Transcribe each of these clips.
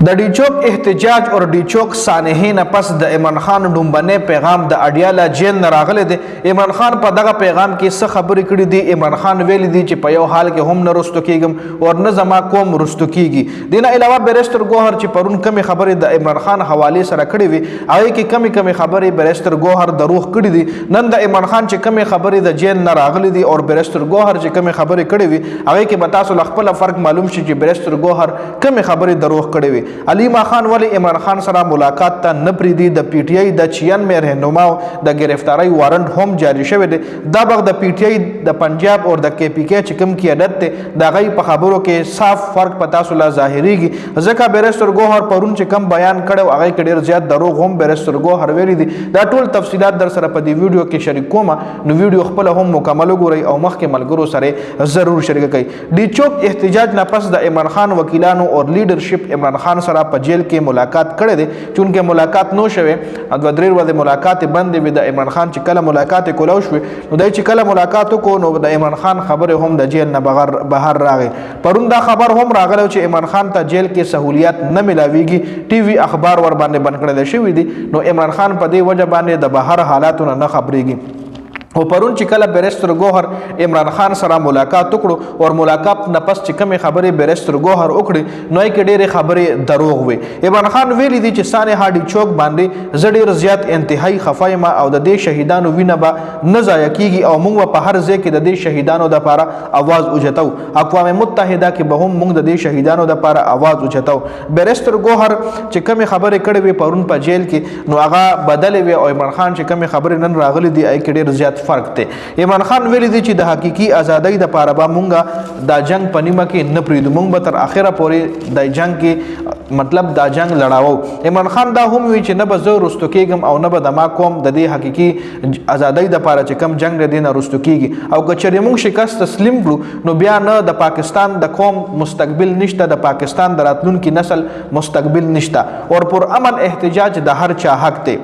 د ډیچوک احتجاج اور ډیچوک سانحین پس د عمران خان ډومبنه پیغام د اډیاله جیل نه راغلی دی. عمران خان په دغه پیغام کې څه خبرې کړې دي؟ عمران خان ویلي دي چې په یو حال کې هم نه رستو کېږم او نه زما قوم رستو کېږي. دې نه علاوه بیرستر ګوهر چې پرون کمې خبرې د عمران خان حوالې سره کړې وي هغې کې کمې خبرې بیرستر ګوهر دروغ کړي دي. نن د عمران خان چې کمې خبرې د جیل نه راغلي دي او بیرستر ګوهر چې کمې خبرې کړې وي هغې کې به تاسو له خپله فرق معلوم شي چې بیرستر ګوهر کمې خبرې دروغ کړې وي. علیما خان ولی عمران خان سره ملاقات ته نه پریږدي. د پی ټی آی د 96 رهنماو د گرفتاری وارنټ هم جاری شوی دی. دا بغ د پی ټی آی د پنجاب او د کې پی کې چې کوم قیادت ته د غي په خبرو کې صاف فرق پتا سو لا ظاهريږي. ځکه بیرستر ګوهر پرون چې کم بیان کړو هغه کې ډیر زیات دروغ هم بیرستر ګوهر ویلي دي. دا ټول تفصيلات در سره په دې ویډیو کې شریک کوم. نو ویډیو خپل هم مکمل وګورئ او مخکې ملګرو سره ضرور شریک کړئ. ډی چوک احتجاج نه پس د عمران خان وکیلانو او لیډرشپ عمران خان سره په جیل کې ملاقات کړې ده. چونکه ملاقات نو شوه د درې ورځې ملاقات بند وي. د عمران خان چې کله ملاقات کولو شو نو دای چې کله ملاقات کو نو د عمران خان خبره هم د جیل نه بهر راغی. پرون دا خبر هم راغله چې عمران خان ته جیل کې سہولیات نه ملاويږي. ټي وي اخبار ور باندې بند کړل شوی دي. نو عمران خان په دې وجه باندې د بهر حالاتونه نه خبريږي. او پرون چې کله بیرستر ګوهر عمران خان سره ملاقات وکړو او ملاقات نه پس چې کومې خبرې بیرستر ګوهر وکړي نو یې کې ډېرې خبرې دروغ وي. عمران خان ویلي دي چې سانحه هاډي چوک باندې زه ډېر زیات انتهایی خفه یم او د دې شهیدانو وینه به نه ضایع کیږي او موږ په هر ځای کې د دې شهیدانو دپاره اواز اوچتو. اقوام متحده کې به هم موږ د دې شهیدانو دپاره اواز اوچتو. بیرستر ګوهر چې کومې خبرې کړې وي پرون په جیل کې نو هغه بدلې وي او عمران خان چې کومې خبرې نن راغلي دي هغې کې ډېر زیات فرق دی. عمران خان ویلي دي چې د حقيقي ازادۍ د پاره به مونږه دا جنگ په نیمه کې نه پریږدو. مونږ به تر اخره پورې د جنگ کې مطلب دا جنگ لړاوو. عمران خان دا هم وی چې نه به زه رستو کېږم او نه به د ما قوم د دې حقيقي ازادۍ د پاره چې کم جنگ دی نه رستو کېږي. او که چېرې مونږ شکست تسلیم کړو نو بیا نه د پاکستان د قوم مستقبل نشته، د پاکستان د راتلونکي نسل مستقبل نشته. او پر امن احتجاج د هر چا حق دی.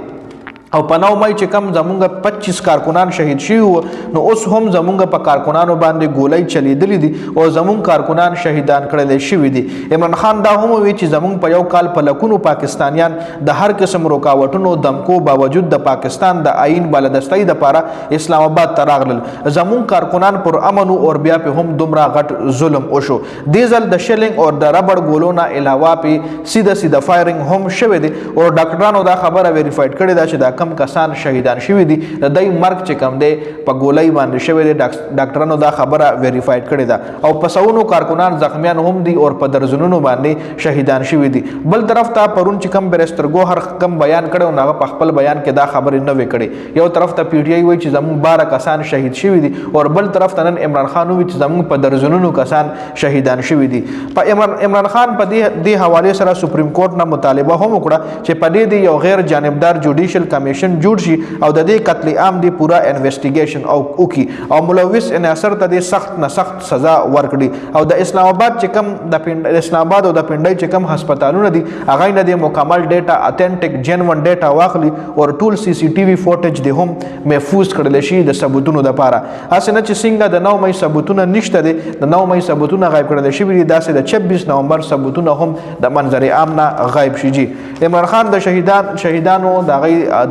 او په 9 مئی چې کم زمونږ 25 کارکنان شهید شوي نو اوس هم زمونږ په کارکنانو باندې ګولۍ چلیدلې دي او زمونږ کارکنان شهیدان کړل شوي دي. عمران خان دا هم وی چې زمونږ په یو کال په لکونو پاکستانیان د هر قسم رکاوټونو دمکو باوجود د پاکستان د آئین بالادستۍ دپاره اسلام آباد ته راغلل. زمونږ کارکنان پر امن او بیا په هم دومره غټ ظلم وشو. دې ځل د شلینګ او د ربړ ګولو نه علاوه په سیده فایرنګ هم شوی دی او ډاکټرانو دا خبره ویریفاید کړې ده چې دا کم کسان شهیدان شوي دي. د دای مرګ چې کم دی په ګولۍ باندې شوی دی. ډاکټرانو دا خبره ویریفاید کړې ده او په سونو کارکنان زخمیان هم دي او په درزنونو باندې شهیدان شوي دي. بل طرف ته پرون چې کم بیرستر ګوهر کم بیان کړو هغه په خپل بیان کې دا خبرې نه وې کړې. یو طرف ته پی ټی آی وایي چې زموږ 12 کسان شهید شوي دي او بل طرف ته نن عمران خان وایي چې زموږ په درزنونو کسان شهیدان شوي دي. په عمران خان په دې حواله سره سپریم کورټ نه مطالبه هم وکړه چې په دې یو غیر جانبدار جوډیشل کمیشن جوړ شي او د دې قتل عام دی پورا انویسټیګیشن او وکي او ملوث عناصر ته د سخت نه سخت سزا ورکړي. او د اسلام آباد چې کم د اسلام آباد او د پنډای چې کم هسپتالونه دي هغه نه د مکمل ډیټا اتنټیک جنون ډیټا واخلي او ټول سی سی ټي وي فوټیج دی هم محفوظ کړل شي د ثبوتونو لپاره. اسنه چې څنګه د 9 مئی ثبوتونه نشته دي د 9 مئی ثبوتونه غایب کړل شي دي داسې د 26 نومبر ثبوتونه هم د منظر عام نه غایب شي. عمران خان د شهیدانو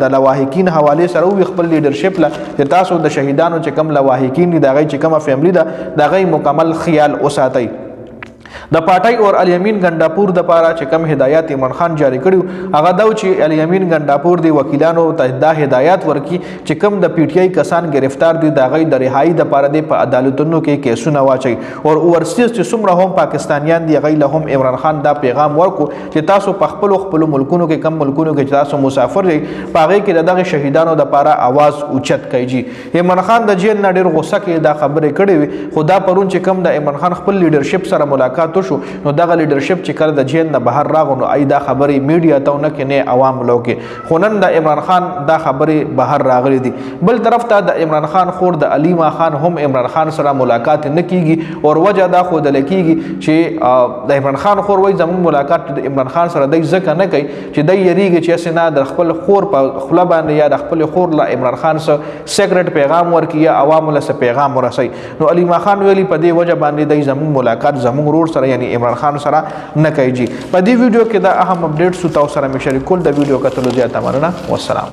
د لواحقین حواله سره وی خپل لیډرشپ لا چې تاسو د شهیدانو چې کم لواحقین دي دا غي چې کم فیملی ده دا غي مکمل خیال اوساتئ. د پاټای او الیمین ګنداپور د پاره چې کم هدایت عمران خان جاری کړیو هغه دا چې الیمین ګنداپور دی وکیلانو ته دا هدایت ورکي چې کم د پی ټی آی کسان گرفتار دي دا غي د رهایی د پاره د په عدالتونو کې کیسونه واچي او ورسیز چې څومره هم پاکستانیان دی غي له هم عمران خان دا پیغام ورکو چې تاسو په خپل ملکونو کې کم ملکونو کې تاسو مسافر یې پاغي کې دغه شهیدانو د پاره आवाज اوچت کیږي. عمران خان د جیل نه ډیر غوسه کې دا خبره کړې وي. خدا پرون چې کم د عمران خان خپل لیډرشپ سره ملاقات شو نو دغه لیډرشپ چې کړ د جیل نه بهر راغو نو ای دا خبرې میډیا ته نه کې نه عوام لوکي خونن د عمران خان دا خبرې بهر راغلي دي. بل طرف ته د عمران خان خور د علیما خان هم عمران خان سره ملاقات نه کیږي او وجه دا خو د لکیږي چې د عمران خان خور وای زموږ ملاقات د عمران خان سره د ځکه نه کوي چې د یریږي چې اسنه د خپل خور په خپل باندې یا د خپل خور له عمران خان سره سیکرټ پیغام ورکي یا عوام له پیغام ورسي. نو علیما خان ویلي په دې وجه باندې د زموږ ملاقات زموږ رور سره یعنی عمران خان سره نه کوي. په دې ویډیو کې دا اهم اپډیټس تاسو سره مې شریکول. د ویډیو کتلو زیاته مننه. والسلام.